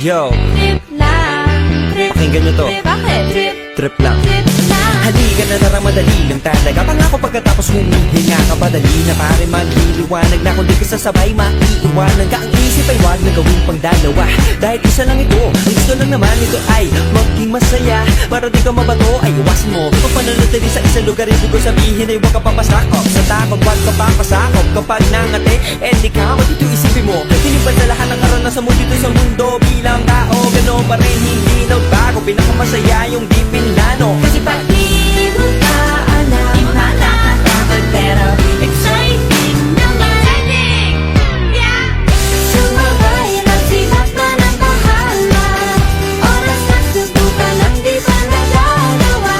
Yo, Trip lang, trip, pakinggan nyo to. bakit? Trip, Trip lang. trip lang. Halika na tara, madali lang talaga. Pangako pagkatapos humihinga ka, padali na pare magliliwanag na. Kung di ka sasabay, maiiwanan ka. Ang isip ay wag na gawin pang dalawa, dahil isa lang ito. Ang gusto lang naman ito ay maging masaya. Para di ka mabato ay iwasan mo kung pananatili sa isang lugar. Ibig ko sabihin ay huwag ka papasakop sa takot, wag ka papasakop. Kapag nangate, di ka matito isipin mo. Hinipan sa lahat ng karanasan mo dito sa mundo. Bilang tao, gano'n pa rin hindi nagbago. Pinakamasaya yung di pinlano. Kasi pag di mo ka alam, di mo makakapagod, pero exciting naman. Yeah! Sumabay lang silap ka ng bahala. Oras na subukan ang di pa nagagawa.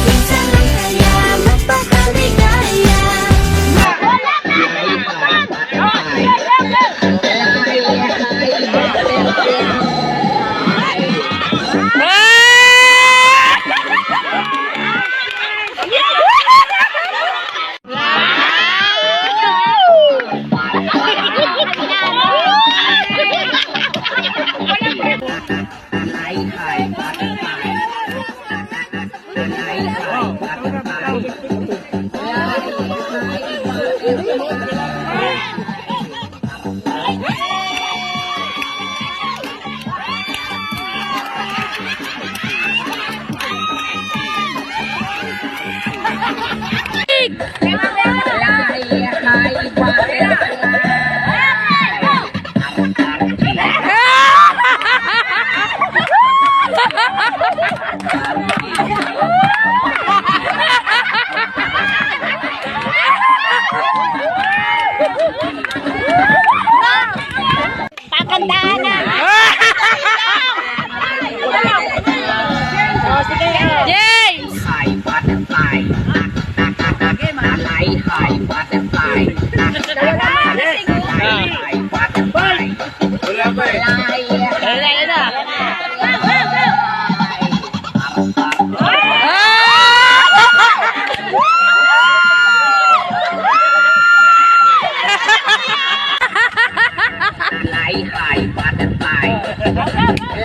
Minsan lang kaya magpakaligaya. Pakantahan na! James! High butterfly. High butterfly. High butterfly. High butterfly.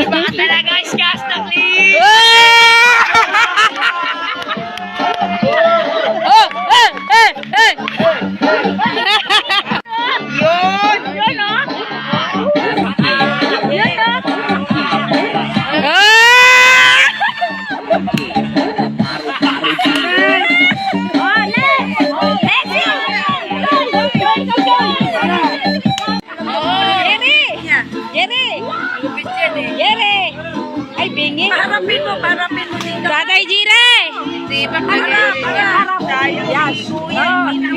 Baka talaga iskas na please! Yun! Yun o! Yun o! Jerry! Ay, bingi! Harapin mo dito. Tatay Jire! Di ba harap? Yes.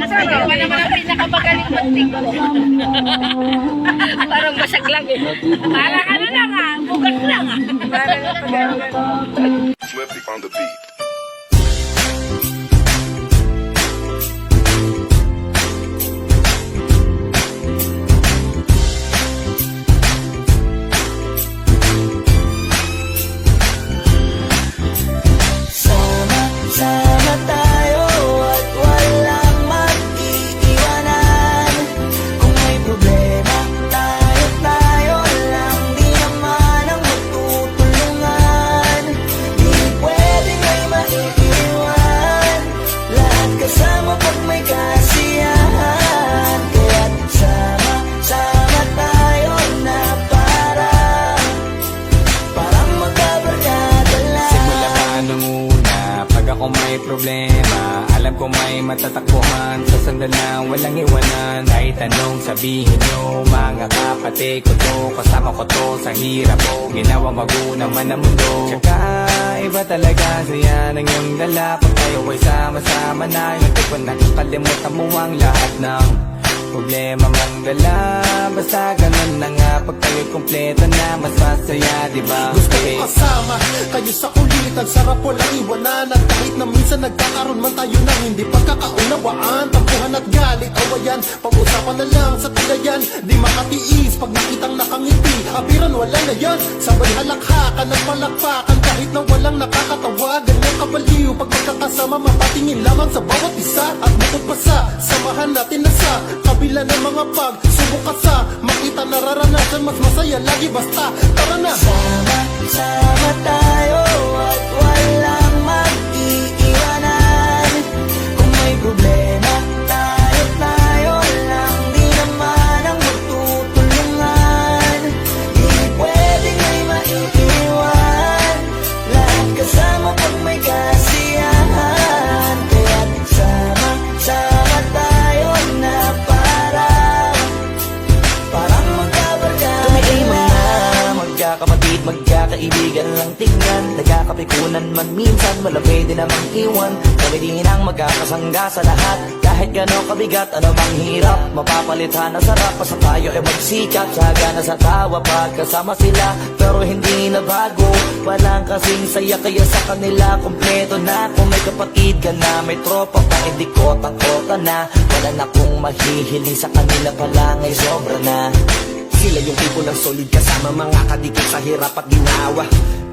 Ikaw pa naman ang pinakamagaling magtingko. Parang basag lang eh. Parang ano lang bugat lang Swifty on the beat. Sama tayo at walang mag-iiwanan. Kung may problema, tayo lang. Di naman ang magtutulungan. Di pwede may maiiwan. may matatakbuhan sa sandalang walang iwanan. Kahit anong sabihin nyo, mga kapatid ko to, kasama ko to sa hirap ko, ginawa mago naman ang mundo. Tsaka iba talaga saya ng iyong dala, pag tayo ay sama-sama na, hindi ko nakakalimutan mo ang lahat ng problema mang dala. Basta ganun na nga, pag tayo'y kumpleto na, mas masaya, diba? Gusto ko kasama kayo sa kulitan, sarap walang iwanan. At kahit na minsan nagkakaroon man tayo ng hindi pagkakaunawaan, tampuhan at galit, awayan, pag-usapan na lang sa tagayan. Di makatiis pag nakitang nakangiti, abiran wala na yan. Sabay halakhakan, nagpalakpakan, kahit na walang nakakatawa. Ganyang kabaliw pag magkakasama, mapatingin lamang sa bawat isa. At bukod pa sa samahan natin na sa kabila ng mga pagsubok ka sa makita nararanasan, mas masaya lagi basta tara na. Sama tayo at walang mag-iiwanan. Kung may problema, tayo lang, di naman ang magtutulungan. Di pwedeng may maiiwan, lahat kasama pag may kasiyahan. Kaya't sama tayo na parang magkabarkada. Kami ay mga magkakapatid, magkakaibigan lang tingnan, nagkakapikunan man minsan, wala pwede namang iwan. Kami din ang magkakasangga sa lahat, kahit gano'ng kabigat, ano bang hirap, mapapalitan na sarap. Basta tayo ay magsikap, tsaga na sa tawa pagkasama sila, pero hindi na bago. Walang kasing saya, kaya sa kanila kompleto na. Kung may kapatid ka na, may tropa pa, hindi kota-kota na. Wala na kong mahihiling sa kanila pa lang ay sobra na. Sila yung tipo ng solid kasama, mga kadikit sa hirap at ginawa.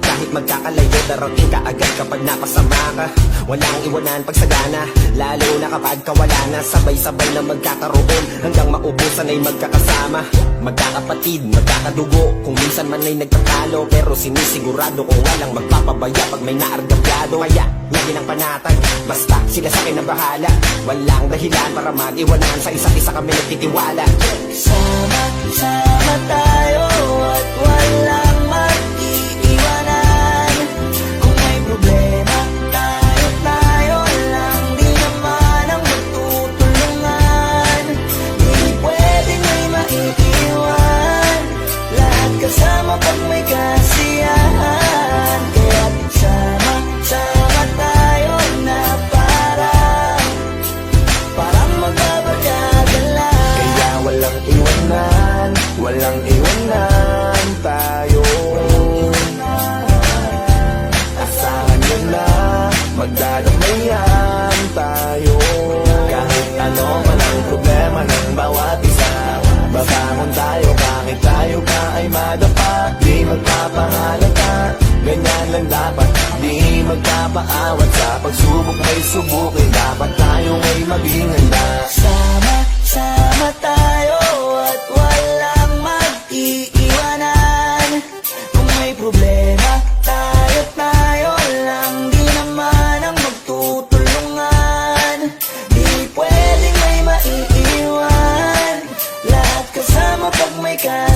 Kahit magkakalayo, darating ka agad kapag napasama ka. Walang iwanan pag sagana, lalo na kapag kawala na. Sabay-sabay na magkakaroon, hanggang maubusan ay magkakasama. Magkakapatid, magkakadugo, kung minsan man ay nagtatalo, pero sinisigurado kung walang magpapabaya pag may naargabyado. Kaya, lagi ng panatag, basta sila sa akin ang bahala. Walang dahilan para mag-iwanan, sa isa't isa kami nagtitiwala. Sama tayo at walang mag-iiwanan. Kung may problema, tayo lang, di naman ang magtutulungan. Di pwedeng may maiiwan, lahat kasama pag may kasiyahan. Kaya sama tayo na parang magbabarkada lang. Kaya walang iwanan tayo. Asahan nyo na, magdadamayan tayo. Kahit ano man ang problema ng bawat isa, babangon tayo kahit tayo ka ay madapa. Di magpapahalata, ganyan lang dapat. Di magpapaawat, sa pagsubok may subukin, dapat tayo ay maging handa. Sama tayo at walang mag-iiwanan. Kung may problema, tayo lang, di naman ang magtutulungan. Di pwedeng may maiiwan, lahat kasama pag may kasiyahan.